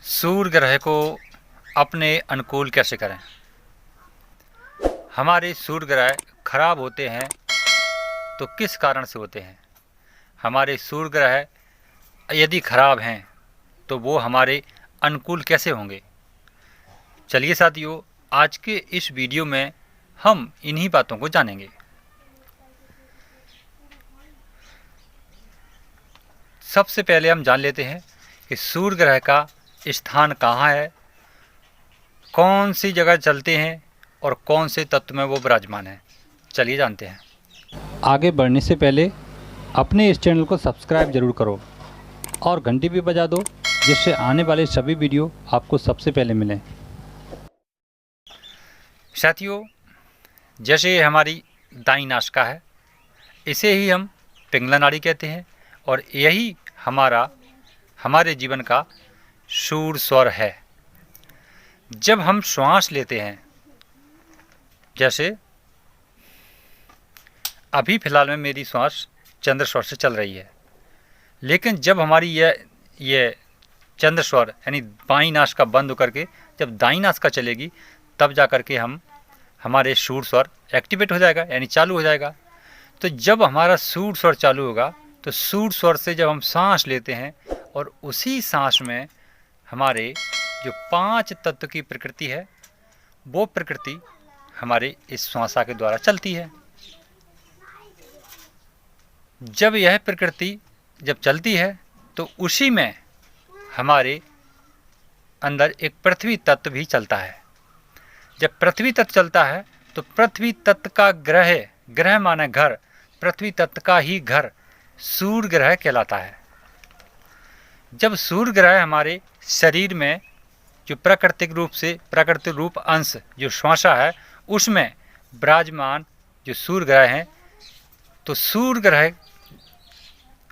सूर्य ग्रह को अपने अनुकूल कैसे करें। हमारे सूर्य ग्रह खराब होते हैं तो किस कारण से होते हैं। हमारे सूर्य ग्रह यदि खराब हैं तो वो हमारे अनुकूल कैसे होंगे। चलिए साथियों, आज के इस वीडियो में हम इन्हीं बातों को जानेंगे। सबसे पहले हम जान लेते हैं कि सूर्य ग्रह का स्थान कहाँ है, कौन सी जगह चलते हैं और कौन से तत्व में वो विराजमान है। चलिए जानते हैं। आगे बढ़ने से पहले अपने इस चैनल को सब्सक्राइब जरूर करो और घंटी भी बजा दो, जिससे आने वाले सभी वीडियो आपको सबसे पहले मिलें। साथियों, जैसे हमारी दाईं नासिका है, इसे ही हम पिंगला नाड़ी कहते हैं और यही हमारे जीवन का सूर्य स्वर है। जब हम श्वास लेते हैं, जैसे अभी फ़िलहाल में मेरी श्वास चंद्र स्वर से चल रही है, लेकिन जब हमारी ये चंद्र स्वर यानी बाईं नासिका बंद होकर के जब दाईं नासिका चलेगी, तब जा कर के हमारे सूर्य स्वर एक्टिवेट हो जाएगा, यानी चालू हो जाएगा। तो जब हमारा सूर्य स्वर चालू होगा तो सूर्य स्वर से जब हम सांस लेते हैं और उसी सांस में हमारे जो 5 तत्व की प्रकृति है, वो प्रकृति हमारे इस श्वासा के द्वारा चलती है। जब यह प्रकृति जब चलती है तो उसी में हमारे अंदर एक पृथ्वी तत्व भी चलता है। जब पृथ्वी तत्व चलता है तो पृथ्वी तत्व का ग्रह माने घर, पृथ्वी तत्व का ही घर सूर्य ग्रह कहलाता है। जब सूर्य ग्रह हमारे शरीर में जो प्राकृतिक रूप अंश जो श्वासा है, उसमें विराजमान जो सूर्य ग्रह हैं, तो सूर्य ग्रह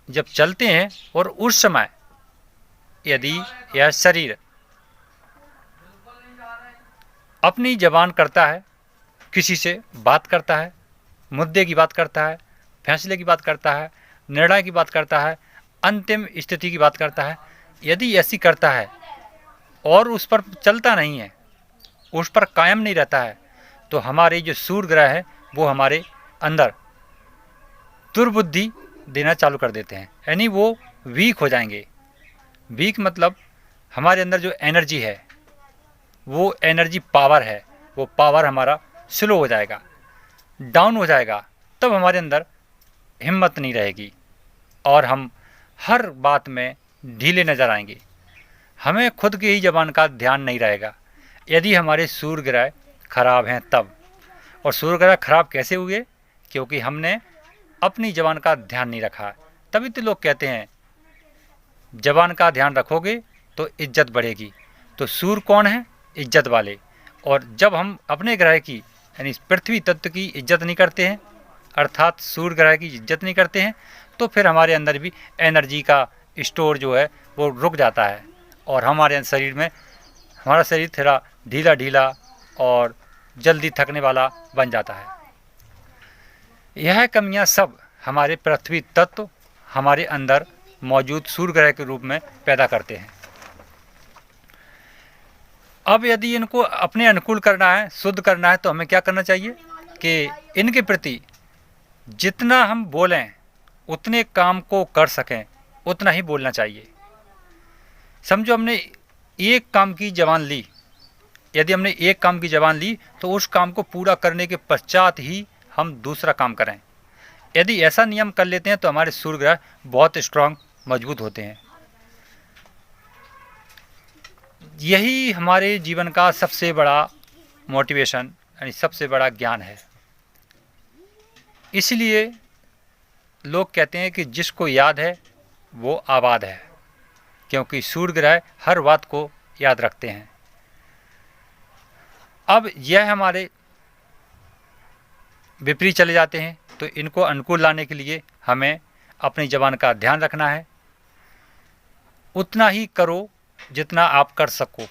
जब चलते हैं और उस समय यदि यह शरीर अपनी जबान करता है, किसी से बात करता है, मुद्दे की बात करता है, फैसले की बात करता है, निर्णय की बात करता है, अंतिम स्थिति की बात करता है, यदि ऐसी करता है और उस पर चलता नहीं है, उस पर कायम नहीं रहता है, तो हमारे जो सूर्य ग्रह है वो हमारे अंदर दुर्बुद्धि देना चालू कर देते हैं, यानी वो वीक हो जाएंगे। वीक मतलब हमारे अंदर जो एनर्जी है, वो एनर्जी पावर है, वो पावर हमारा स्लो हो जाएगा, डाउन हो जाएगा। तब हमारे अंदर हिम्मत नहीं रहेगी और हम हर बात में ढीले नज़र आएंगे। हमें खुद की ही जबान का ध्यान नहीं रहेगा यदि हमारे सूर्य ग्रह खराब हैं तब। और सूर्य ग्रह खराब कैसे हुए? क्योंकि हमने अपनी जबान का ध्यान नहीं रखा। तभी तो लोग कहते हैं जबान का ध्यान रखोगे तो इज्जत बढ़ेगी। तो सूर्य कौन है? इज्जत वाले। और जब हम अपने ग्रह की यानी पृथ्वी तत्व की इज्जत नहीं करते हैं, अर्थात सूर्य ग्रह की इज्जत नहीं करते हैं, तो फिर हमारे अंदर भी एनर्जी का स्टोर जो है वो रुक जाता है और हमारे शरीर में हमारा शरीर थोड़ा ढीला ढीला और जल्दी थकने वाला बन जाता है। यह कमियां सब हमारे पृथ्वी तत्व हमारे अंदर मौजूद सूर्य ग्रह के रूप में पैदा करते हैं। अब यदि इनको अपने अनुकूल करना है, शुद्ध करना है, तो हमें क्या करना चाहिए कि इनके प्रति जितना हम बोलें, उतने काम को कर सकें, उतना ही बोलना चाहिए। समझो हमने एक काम की जबान ली, यदि हमने एक काम की जबान ली तो उस काम को पूरा करने के पश्चात ही हम दूसरा काम करें। यदि ऐसा नियम कर लेते हैं तो हमारे सूर्य ग्रह बहुत स्ट्रांग मजबूत होते हैं। यही हमारे जीवन का सबसे बड़ा मोटिवेशन यानी सबसे बड़ा ज्ञान है। इसलिए लोग कहते हैं कि जिसको याद है वो आबाद है, क्योंकि सूर्य ग्रह हर बात को याद रखते हैं। अब यह हमारे विपरीत चले जाते हैं, तो इनको अनुकूल लाने के लिए हमें अपनी जबान का ध्यान रखना है। उतना ही करो जितना आप कर सको,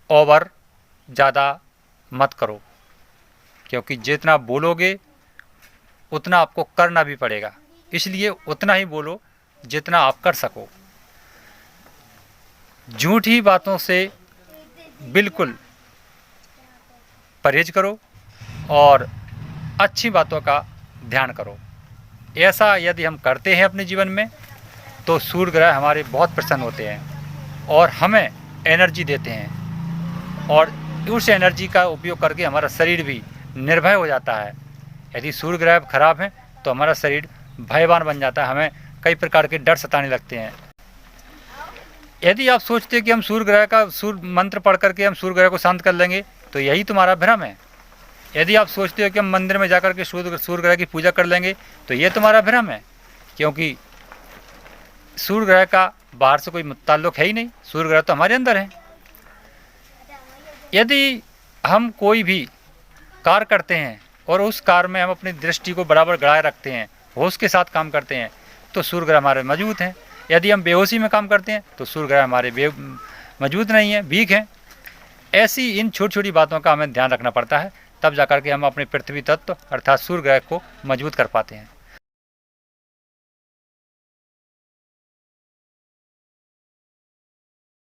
ओवर ज़्यादा मत करो, क्योंकि जितना बोलोगे उतना आपको करना भी पड़ेगा। इसलिए उतना ही बोलो जितना आप कर सको। झूठी बातों से बिल्कुल परहेज करो और अच्छी बातों का ध्यान करो। ऐसा यदि हम करते हैं अपने जीवन में तो सूर्य ग्रह हमारे बहुत प्रसन्न होते हैं और हमें एनर्जी देते हैं और उस एनर्जी का उपयोग करके हमारा शरीर भी निर्भय हो जाता है। यदि सूर्य ग्रह खराब है तो हमारा शरीर भयवान बन जाता है, हमें कई प्रकार के डर सताने लगते हैं। यदि आप सोचते हैं कि हम सूर्य ग्रह का सूर्य मंत्र पढ़ करके हम सूर्य ग्रह को शांत कर लेंगे तो यही तुम्हारा भ्रम है। यदि आप सोचते हो कि हम मंदिर में जाकर के सूर्य ग्रह की पूजा कर लेंगे तो ये तुम्हारा भ्रम है, क्योंकि सूर्य ग्रह का बाहर से कोई ताल्लुक है ही नहीं, सूर्य ग्रह तो हमारे अंदर है। यदि हम कोई भी कार्य करते हैं और उस कार्य में हम अपनी दृष्टि को बराबर गड़ाए रखते हैं, होश के साथ काम करते हैं, तो सूर्य ग्रह हमारे मौजूद हैं। यदि हम बेहोशी में काम करते हैं तो सूर्य ग्रह हमारे मौजूद नहीं है, वीक हैं। ऐसी इन छोटी छोटी बातों का हमें ध्यान रखना पड़ता है, तब जाकर के हम अपने पृथ्वी तत्व अर्थात सूर्य ग्रह को मजबूत कर पाते हैं।